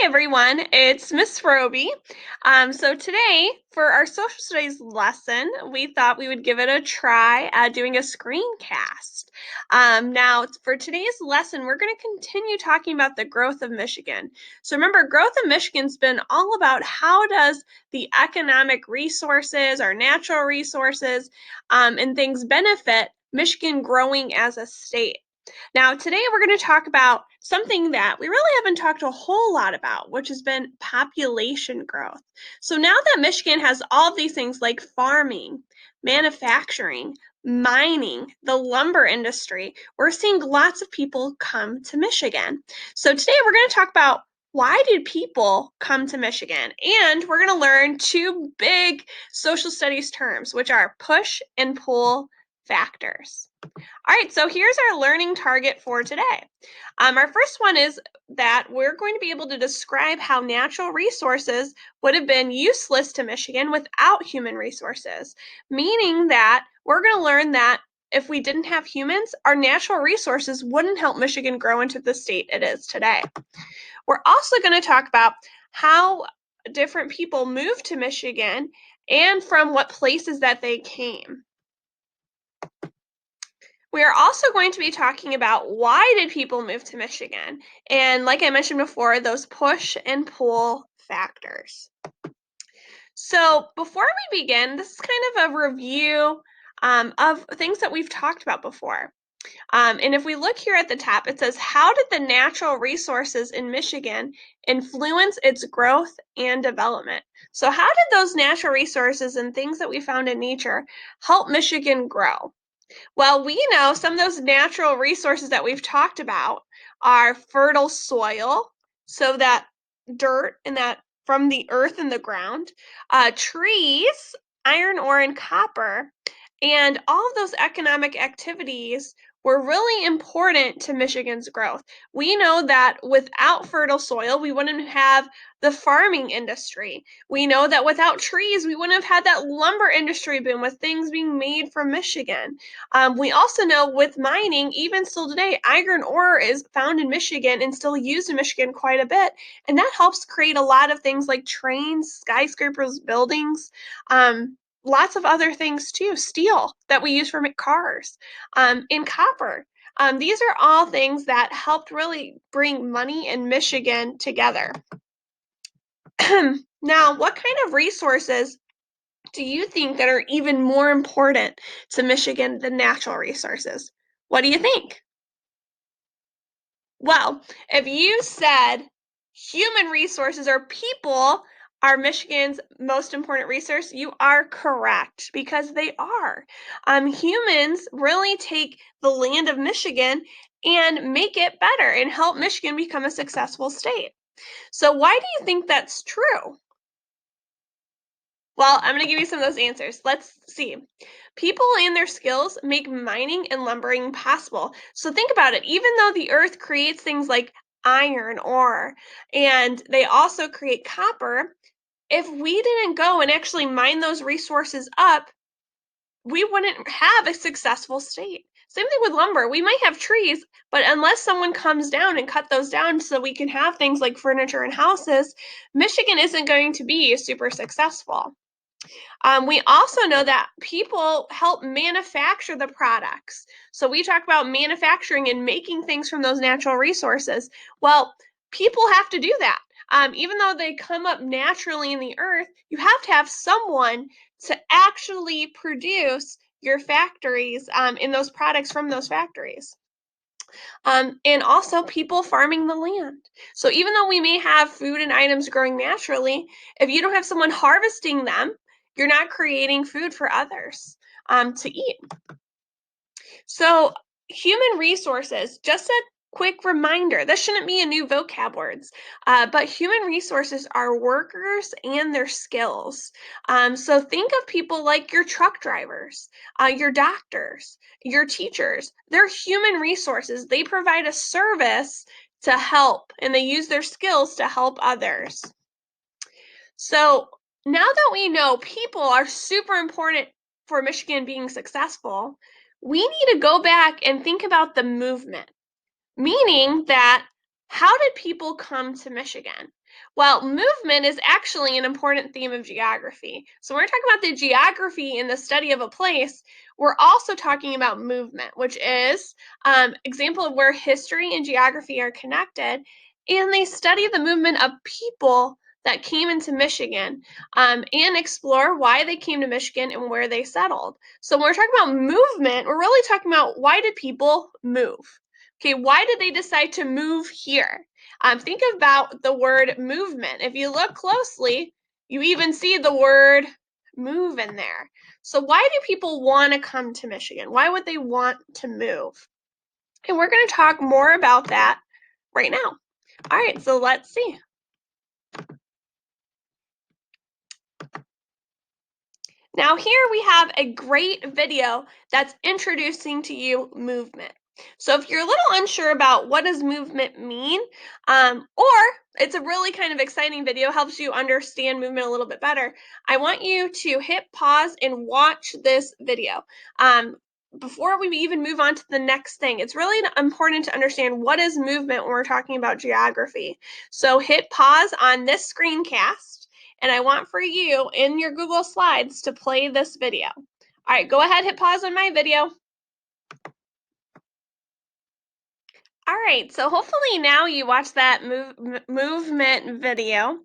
Everyone, it's Miss Roby. So today, for our social studies lesson, we thought we would give it a try at doing a screencast. Now, for today's lesson, we're going to continue talking about the growth of Michigan. So remember, growth of Michigan's been all about how does the economic resources, our natural resources, and things benefit Michigan growing as a state. Now, today we're going to talk about something that we really haven't talked a whole lot about, which has been population growth. So now that Michigan has all of these things like farming, manufacturing, mining, the lumber industry, we're seeing lots of people come to Michigan. So today we're going to talk about why did people come to Michigan? And we're going to learn two big social studies terms, which are push and pull factors. All right, so here's our learning target for today. Our first one is that we're going to be able to describe how natural resources would have been useless to Michigan without human resources, meaning that we're going to learn that if we didn't have humans, our natural resources wouldn't help Michigan grow into the state it is today. We're also going to talk about how different people moved to Michigan and from what places that they came. We are also going to be talking about why did people move to Michigan? And like I mentioned before, those push and pull factors. So before we begin, this is kind of a review of things that we've talked about before. And if we look here at the top, it says, how did the natural resources in Michigan influence its growth and development? So how did those natural resources and things that we found in nature help Michigan grow? Well, we know some of those natural resources that we've talked about are fertile soil, so that dirt and that from the earth and the ground, trees, iron ore, and copper, and all of those economic activities were really important to Michigan's growth. We know that without fertile soil, we wouldn't have the farming industry. We know that without trees, we wouldn't have had that lumber industry boom with things being made from Michigan. We also know with mining, even still today, iron ore is found in Michigan and still used in Michigan quite a bit. And that helps create a lot of things like trains, skyscrapers, buildings, lots of other things too, steel that we use for cars, and copper. These are all things that helped really bring money in Michigan together. Now, what kind of resources do you think that are even more important to Michigan than natural resources? What do you think? Well, if you said human resources or people are Michigan's most important resource, you are correct because they are. Humans really take the land of Michigan and make it better and help Michigan become a successful state. So, why do you think that's true? Well, I'm going to give you some of those answers. Let's see. People and their skills make mining and lumbering possible. So think about it. Even though the earth creates things like iron ore and they also create copper, if we didn't go and actually mine those resources up, we wouldn't have a successful state. Same thing with lumber. We might have trees, but unless someone comes down and cut those down so we can have things like furniture and houses, Michigan isn't going to be super successful. We also know that people help manufacture the products. So we talk about manufacturing and making things from those natural resources. Well, people have to do that. Even though they come up naturally in the earth, you have to have someone to actually produce your factories in those products from those factories. And also people farming the land. So even though we may have food and items growing naturally, if you don't have someone harvesting them, you're not creating food for others to eat. So human resources, just a quick reminder, this shouldn't be a new vocab words, but human resources are workers and their skills. So think of people like your truck drivers, your doctors, your teachers. They're human resources. They provide a service to help, and they use their skills to help others. So now that we know people are super important for Michigan being successful, we need to go back and think about the movement, meaning that how did people come to Michigan? Well, movement is actually an important theme of geography. So, when we're talking about the geography and the study of a place, we're also talking about movement, which is example of where history and geography are connected, and they study the movement of people that came into Michigan and explore why they came to Michigan and where they settled. So, when we're talking about movement, we're really talking about why did people move? Okay, why did they decide to move here? Think about the word movement. If you look closely, you even see the word move in there. So, why do people want to come to Michigan? Why would they want to move? And we're going to talk more about that right now. All right, so let's see. Now, here we have a great video that's introducing to you movement. So if you're a little unsure about what does movement mean, or it's a really kind of exciting video, helps you understand movement a little bit better, I want you to hit pause and watch this video. Before we even move on to the next thing, it's really important to understand what is movement when we're talking about geography. So hit pause on this screencast, and I want for you in your Google Slides to play this video. All right, go ahead, hit pause on my video. All right, so hopefully now you watched that movement video.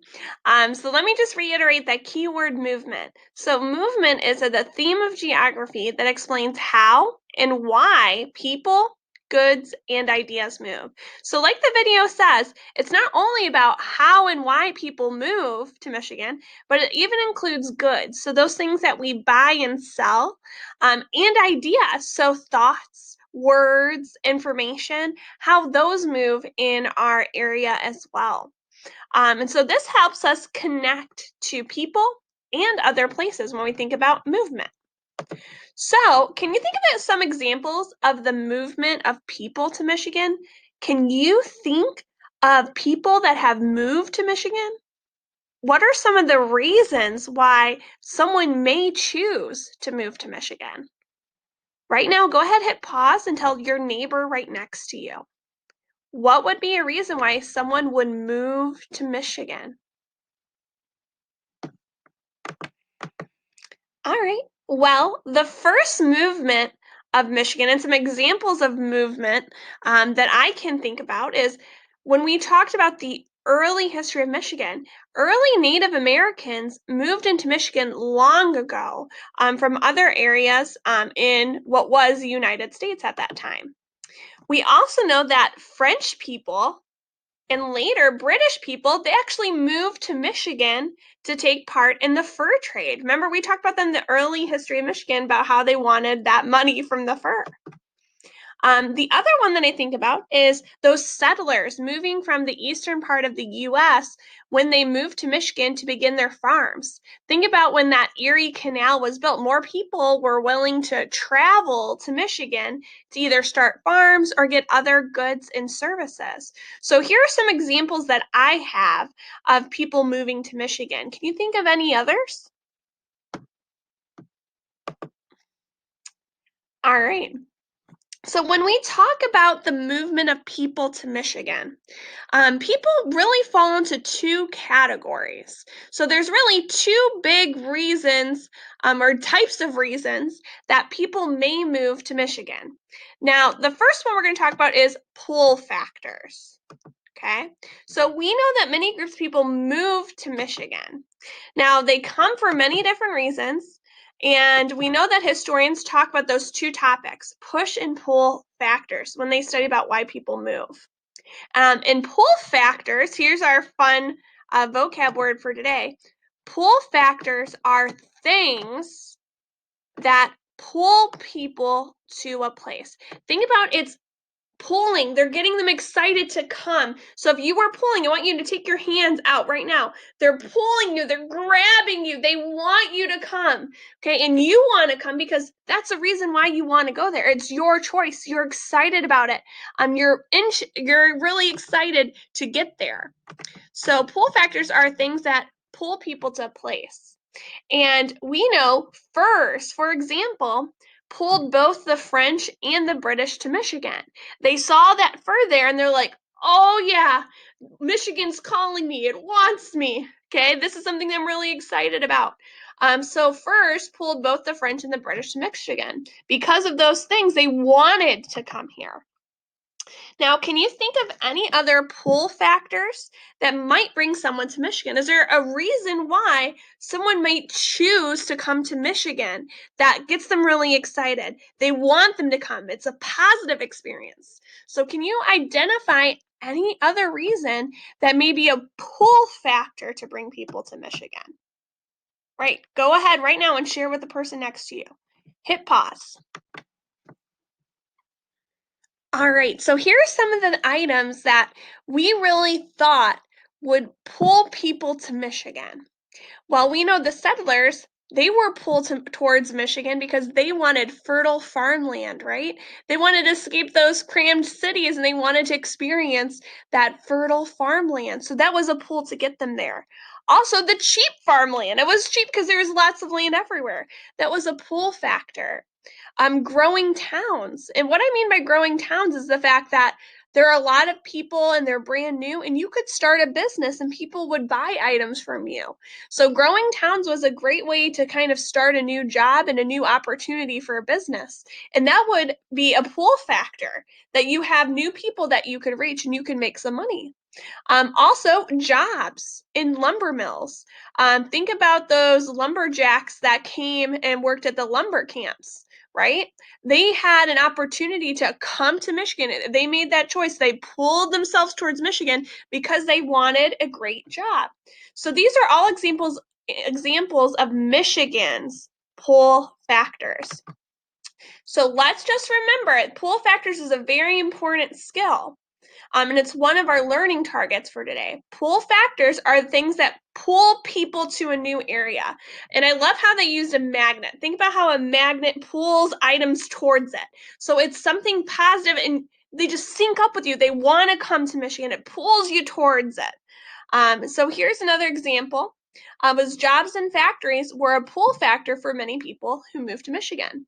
So let me just reiterate that keyword movement. So movement is the theme of geography that explains how and why people, goods, and ideas move. So like the video says, it's not only about how and why people move to Michigan, but it even includes goods. So those things that we buy and sell, and ideas. So thoughts, words, information, how those move in our area as well. And so this helps us connect to people and other places when we think about movement. So, can you think of some examples of the movement of people to Michigan? Can you think of people that have moved to Michigan? What are some of the reasons why someone may choose to move to Michigan? Right now, go ahead, hit pause and tell your neighbor right next to you. What would be a reason why someone would move to Michigan? All right. Well, the first movement of Michigan and some examples of movement that I can think about is when we talked about the early history of Michigan. Early Native Americans moved into Michigan long ago from other areas in what was the United States at that time. We also know that French people and later British people, they actually moved to Michigan to take part in the fur trade. Remember, we talked about them in the early history of Michigan about how they wanted that money from the fur. The other one that I think about is those settlers moving from the eastern part of the US when they moved to Michigan to begin their farms. Think about when that Erie Canal was built. More people were willing to travel to Michigan to either start farms or get other goods and services. So here are some examples that I have of people moving to Michigan. Can you think of any others? All right. So, when we talk about the movement of people to Michigan, people really fall into two categories. So, there's really two big reasons or types of reasons that people may move to Michigan. Now, the first one we're going to talk about is pull factors. Okay, so we know that many groups of people move to Michigan. Now, they come for many different reasons, and we know that historians talk about those two topics, push and pull factors, when they study about why people move. And pull factors, here's our fun vocab word for today. Pull factors are things that pull people to a place. Think about it's pulling, they're getting them excited to come. So if you were pulling, I want you to take your hands out right now. They're pulling you, they're grabbing you, they want you to come. Okay, and you want to come because that's the reason why you want to go there. It's your choice. You're excited about it. You're really excited to get there. So pull factors are things that pull people to a place. And we know furs, for example, pulled both the French and the British to Michigan. They saw that fur there and they're like, oh yeah, Michigan's calling me. It wants me. Okay, this is something I'm really excited about. So first pulled both the French and the British to Michigan. Because of those things, they wanted to come here. Now, can you think of any other pull factors that might bring someone to Michigan? Is there a reason why someone might choose to come to Michigan that gets them really excited? They want them to come. It's a positive experience. So, can you identify any other reason that may be a pull factor to bring people to Michigan? Right. Go ahead right now and share with the person next to you. Hit pause. All right, so here are some of the items that we really thought would pull people to Michigan. Well, we know the settlers, they were pulled towards Michigan because they wanted fertile farmland, right? They wanted to escape those crammed cities and they wanted to experience that fertile farmland. So that was a pull to get them there. Also, the cheap farmland. It was cheap because there was lots of land everywhere. That was a pull factor. Growing towns. And what I mean by growing towns is the fact that there are a lot of people and they're brand new, and you could start a business and people would buy items from you. So, growing towns was a great way to kind of start a new job and a new opportunity for a business. And that would be a pull factor that you have new people that you could reach and you can make some money. Also, jobs in lumber mills. Think about those lumberjacks that came and worked at the lumber camps, right? They had an opportunity to come to Michigan. They made that choice. They pulled themselves towards Michigan because they wanted a great job. So these are all examples of Michigan's pull factors. So let's just remember, pull factors is a very important skill. And it's one of our learning targets for today. Pull factors are things that pull people to a new area. And I love how they used a magnet. Think about how a magnet pulls items towards it. So it's something positive and they just sync up with you. They want to come to Michigan. It pulls you towards it. So here's another example. Was jobs in factories were a pull factor for many people who moved to Michigan.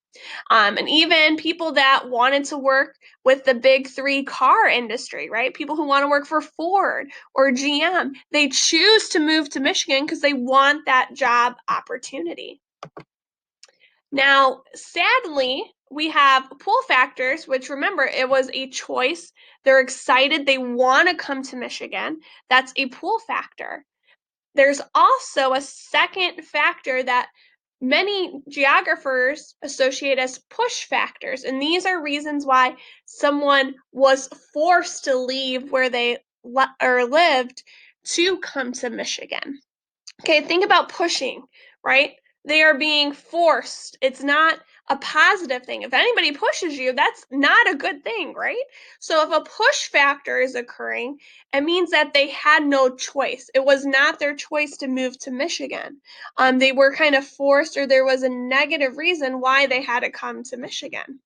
And even people that wanted to work with the big three car industry, right? People who want to work for Ford or GM, they choose to move to Michigan because they want that job opportunity. Now, sadly, we have pull factors, which remember, it was a choice. They're excited, they want to come to Michigan. That's a pull factor. There's also a second factor that many geographers associate as push factors, and these are reasons why someone was forced to leave where they lived to come to Michigan. Okay, think about pushing, right? They are being forced. It's not a positive thing. If anybody pushes you, that's not a good thing, right? So if a push factor is occurring, it means that they had no choice. It was not their choice to move to Michigan. They were kind of forced, or there was a negative reason why they had to come to Michigan.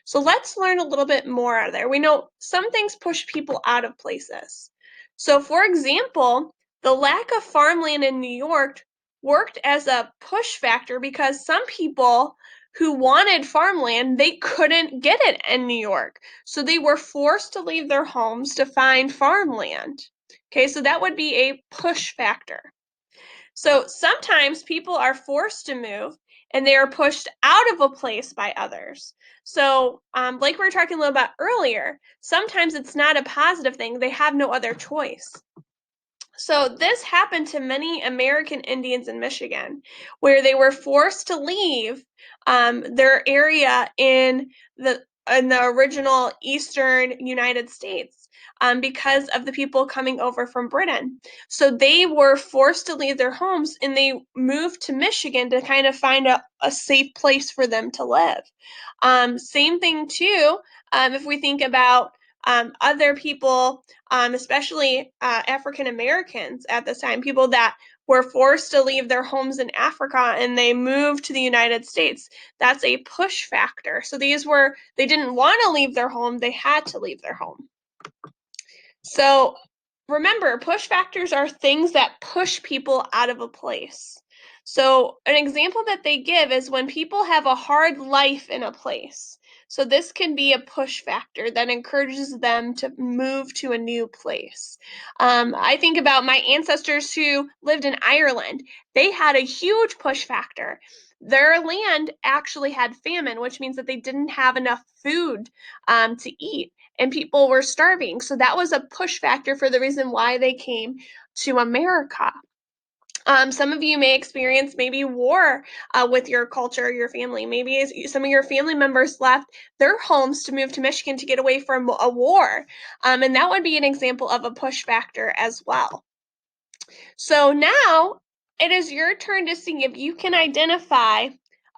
So let's learn a little bit more out of there. We know some things push people out of places. So, for example, the lack of farmland in New York worked as a push factor because some people who wanted farmland, they couldn't get it in New York. So they were forced to leave their homes to find farmland. Okay, so that would be a push factor. So sometimes people are forced to move and they are pushed out of a place by others. So, like we were talking a little about earlier, sometimes it's not a positive thing. They have no other choice. So, this happened to many American Indians in Michigan, where they were forced to leave their area in the original Eastern United States because of the people coming over from Britain. So they were forced to leave their homes and they moved to Michigan to kind of find a safe place for them to live. Same thing, too, if we think about other people, especially African Americans at this time, people that were forced to leave their homes in Africa and they moved to the United States. That's a push factor. So they didn't want to leave their home, they had to leave their home. So remember, push factors are things that push people out of a place. So an example that they give is when people have a hard life in a place. So this can be a push factor that encourages them to move to a new place. I think about my ancestors who lived in Ireland. They had a huge push factor. Their land actually had famine, which means that they didn't have enough food to eat, and people were starving. So that was a push factor for the reason why they came to America. Some of you may experience maybe war with your culture, your family. Maybe some of your family members left their homes to move to Michigan to get away from a war. And that would be an example of a push factor as well. So now it is your turn to see if you can identify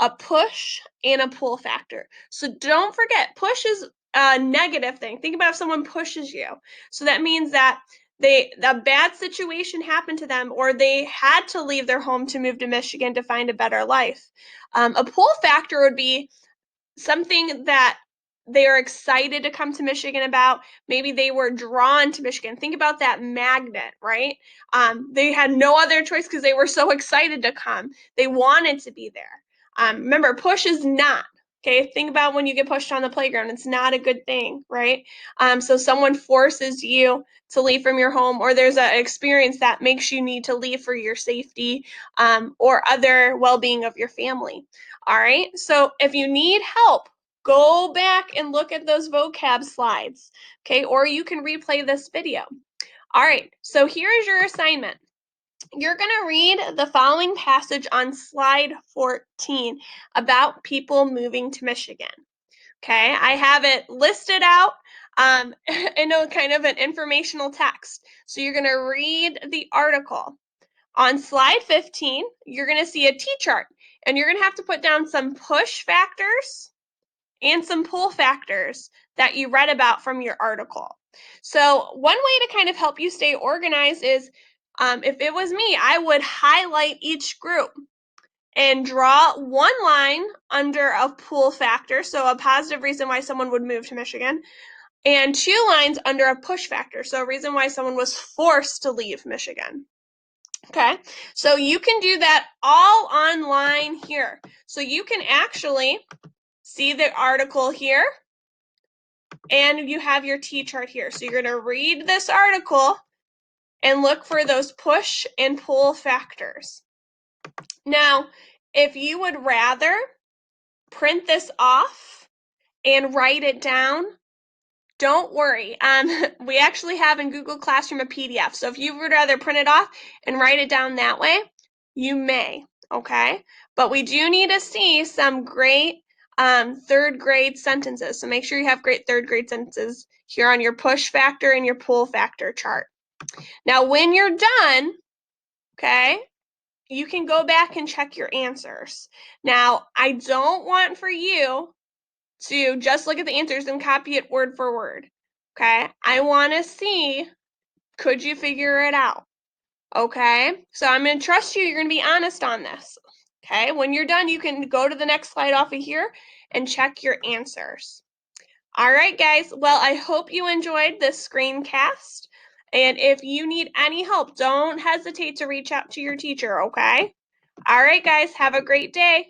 a push and a pull factor. So don't forget, push is a negative thing. Think about if someone pushes you. So that means that a bad situation happened to them, or they had to leave their home to move to Michigan to find a better life. A pull factor would be something that they are excited to come to Michigan about. Maybe they were drawn to Michigan. Think about that magnet, right? They had no other choice because they were so excited to come. They wanted to be there. Remember, push is not. Okay, think about when you get pushed on the playground. It's not a good thing, right? So someone forces you to leave from your home, or there's an experience that makes you need to leave for your safety or other well-being of your family. All right, so if you need help, go back and look at those vocab slides, okay? Or you can replay this video. All right, so here's your assignment. You're going to read the following passage on slide 14 about people moving to Michigan. Okay, I have it listed out in a kind of an informational text. So you're going to read the article. On slide 15, you're going to see a T-chart, and you're going to have to put down some push factors and some pull factors that you read about from your article. So one way to kind of help you stay organized is if it was me, I would highlight each group and draw one line under a pull factor, so a positive reason why someone would move to Michigan, and 2 lines under a push factor, so a reason why someone was forced to leave Michigan. Okay, so you can do that all online here. So you can actually see the article here, and you have your T-chart here. So you're going to read this article and look for those push and pull factors. Now, if you would rather print this off and write it down, don't worry. We actually have in Google Classroom a PDF. So if you would rather print it off and write it down that way, you may, okay? But we do need to see some great third grade sentences. So make sure you have great third grade sentences here on your push factor and your pull factor chart. Now, when you're done, okay, you can go back and check your answers. Now, I don't want for you to just look at the answers and copy it word for word. Okay, I want to see, could you figure it out? Okay, so I'm going to trust you. You're going to be honest on this. Okay, when you're done, you can go to the next slide off of here and check your answers. All right, guys. Well, I hope you enjoyed this screencast. And if you need any help, don't hesitate to reach out to your teacher, okay? All right, guys. Have a great day.